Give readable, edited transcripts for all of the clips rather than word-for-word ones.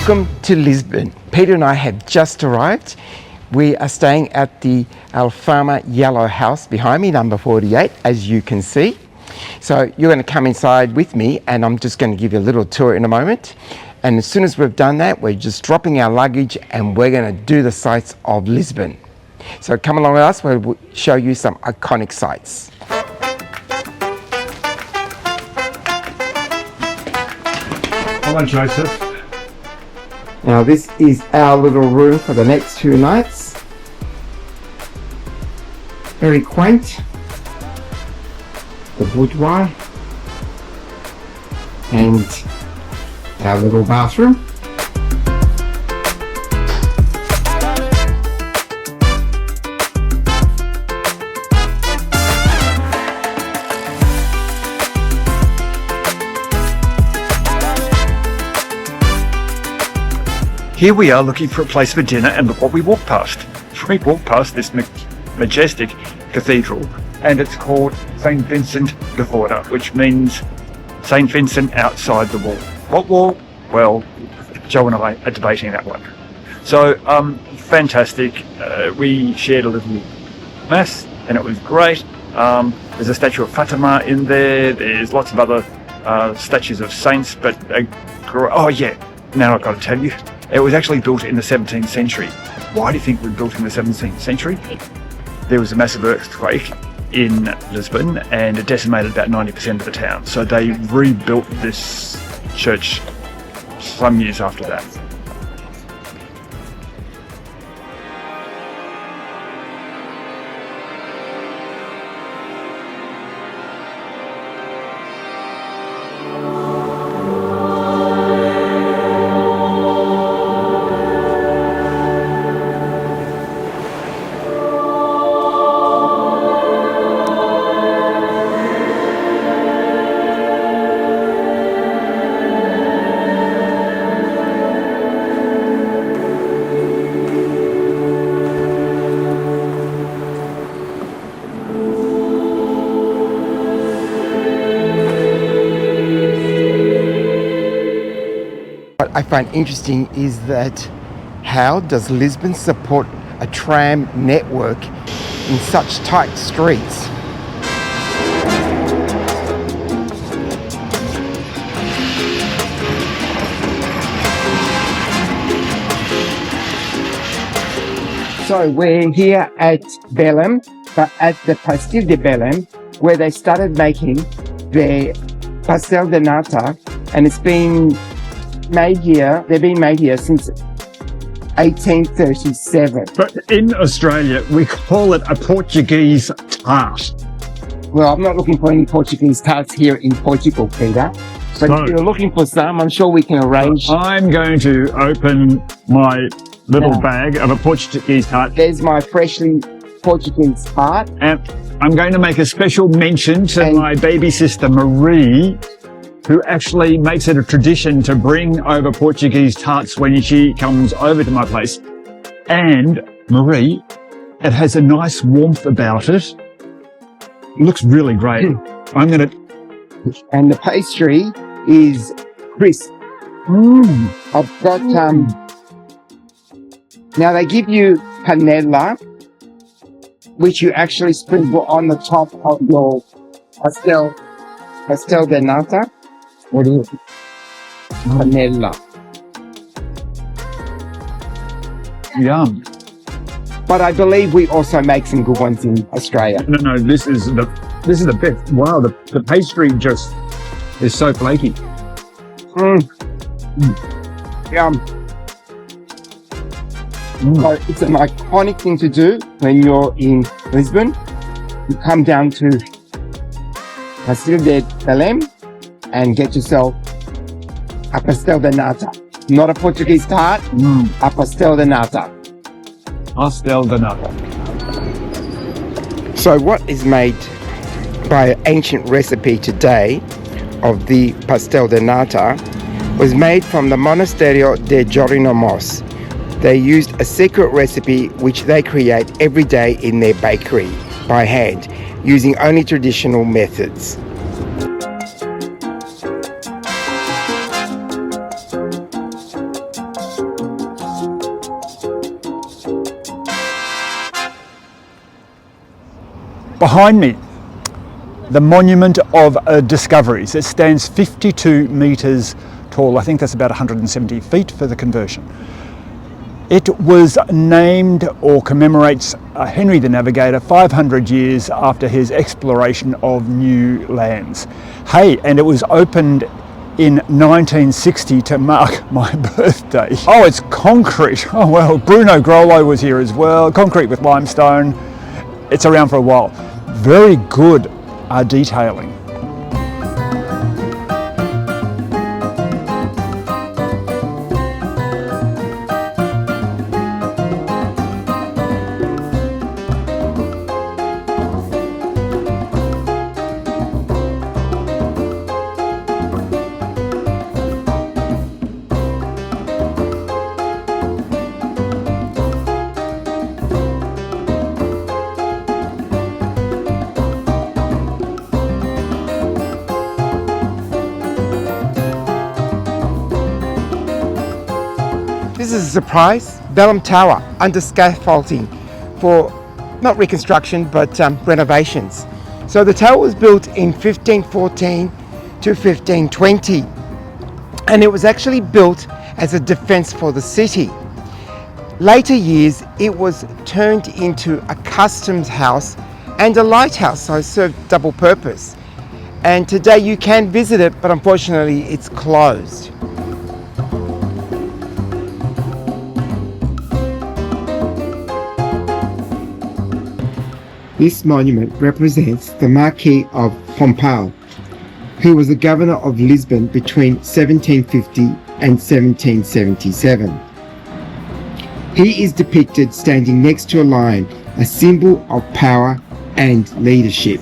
Welcome to Lisbon. Peter and I have just arrived. We are staying at the Alfama yellow house behind me, number 48, as you can see. So you're going to come inside with me and I'm just going to give you a little tour in a moment. And as soon as we've done that, we're just dropping our luggage and we're going to do the sights of Lisbon. So come along with us, we'll show you some iconic sights. Hello, Joseph. Now this is our little room for the next 2 nights. Very quaint. The boudoir and our little bathroom. Here we are looking for a place for dinner, and look what we walked past. We walked past this majestic cathedral, and it's called St. Vincent de Fora, which means St. Vincent outside the wall. What wall? Well, Joe and I are debating that one. So, fantastic. We shared a little mass, and it was great. There's a statue of Fatima in there. There's lots of other statues of saints, but oh yeah, now I've got to tell you. It was actually built in the 17th century. Why do you think it was built in the 17th century? There was a massive earthquake in Lisbon and it decimated about 90% of the town. So they rebuilt this church some years after that. What I find interesting is that how does Lisbon support a tram network in such tight streets? So we're here at Belém, but at the Pastel de Belém, where they started making their Pastel de Nata, and it's been made here, they've been made here since 1837. But in Australia, we call it a Portuguese tart. Well, I'm not looking for any Portuguese tarts here in Portugal, Peter. But So- if you're looking for some, I'm sure we can arrange. I'm going to open my little bag of a Portuguese tart, There's my freshly Portuguese tart. and I'm going to make a special mention to And- my baby sister Marie, who actually makes it a tradition to bring over Portuguese tarts when she comes over to my place. And Marie, it has a nice warmth about it. It looks really great. I'm going to... And the pastry is crisp. I've got, now they give you panela, which you actually sprinkle on the top of your pastel de nata. What is it? Panela. Yum. But I believe we also make some good ones in Australia. No, this is the best. Wow, the pastry just is so flaky. Yum. So it's an iconic thing to do when you're in Lisbon. You come down to Pastel de Belém and get yourself a pastel de nata. Not a Portuguese tart, a pastel de nata. Pastel de Nata. So what is made by an ancient recipe today of the pastel de nata was made from the Mosteiro dos Jerónimos. They used a secret recipe which they create every day in their bakery by hand, using only traditional methods. Behind me, the Monument of Discoveries. It stands 52 metres tall. I think that's about 170 feet for the conversion. It was named or commemorates Henry the Navigator 500 years after his exploration of new lands. Hey, and it was opened in 1960 to mark my birthday. Oh, it's concrete. Oh well, Bruno Grollo was here as well. Concrete with limestone. It's around for a while. Very good detailing. This is a surprise, Belém Tower under scaffolding for not reconstruction but renovations. So the tower was built in 1514 to 1520 and it was actually built as a defense for the city. Later years it was turned into a customs house and a lighthouse, so it served double purpose. And today you can visit it, but unfortunately it's closed. This monument represents the Marquis of Pombal, who was the governor of Lisbon between 1750 and 1777. He is depicted standing next to a lion, a symbol of power and leadership.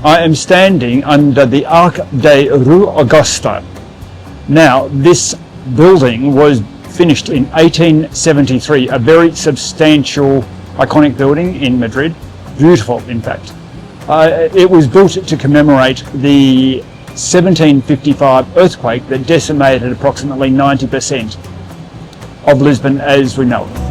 I am standing under the Arc de Rue Augusta. Now, this building was finished in 1873, a very substantial, iconic building in Madrid. Beautiful, in fact. It was built to commemorate the 1755 earthquake that decimated approximately 90% of Lisbon as we know it.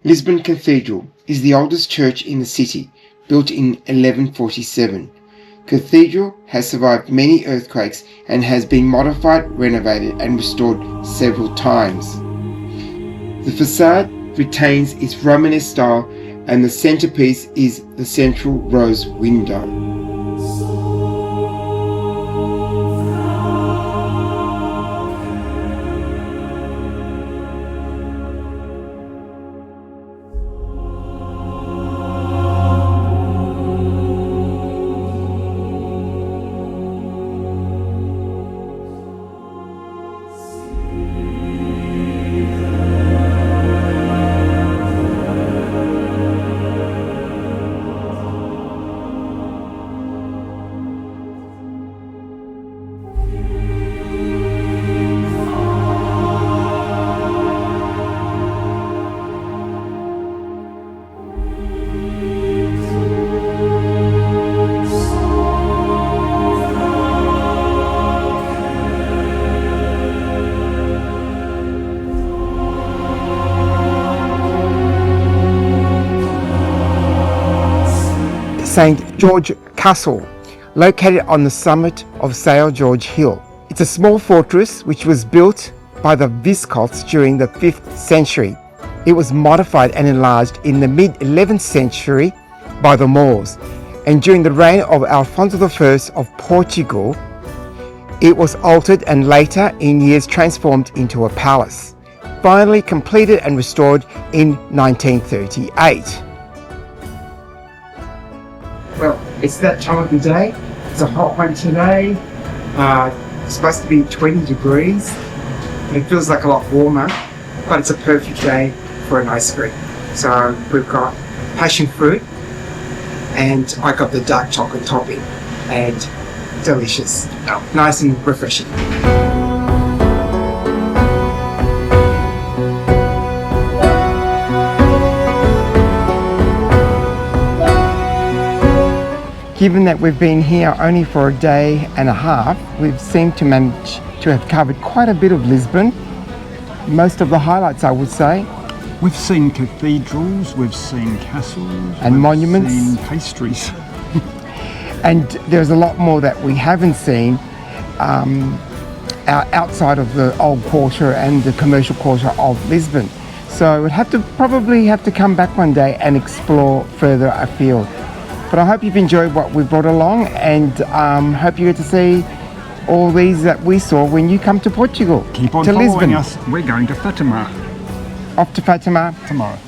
Lisbon Cathedral is the oldest church in the city, built in 1147. Cathedral has survived many earthquakes and has been modified, renovated and restored several times. The facade retains its Romanesque style and the centerpiece is the central rose window. St. Jorge Castle, located on the summit of São Jorge Hill. It's a small fortress which was built by the Visigoths during the 5th century. It was modified and enlarged in the mid-11th century by the Moors, and during the reign of Alfonso I of Portugal, it was altered and later in years transformed into a palace, finally completed and restored in 1938. Well, it's that time of the day. It's a hot one today. It's supposed to be 20 degrees. It feels like a lot warmer, but it's a perfect day for an ice cream. So we've got passion fruit and I got the dark chocolate topping and delicious. Nice and refreshing. Given that we've been here only for a day and a half, we've seemed to manage to have covered quite a bit of Lisbon. Most of the highlights, I would say. We've seen cathedrals, we've seen castles, and monuments, seen pastries. And there's a lot more that we haven't seen outside of the old quarter and the commercial quarter of Lisbon. So we'd probably have to come back one day and explore further afield. But I hope you've enjoyed what we brought along and hope you get to see all these that we saw when you come to Portugal. Keep on to following Lisbon. us. We're going to Fatima. Off to Fatima tomorrow.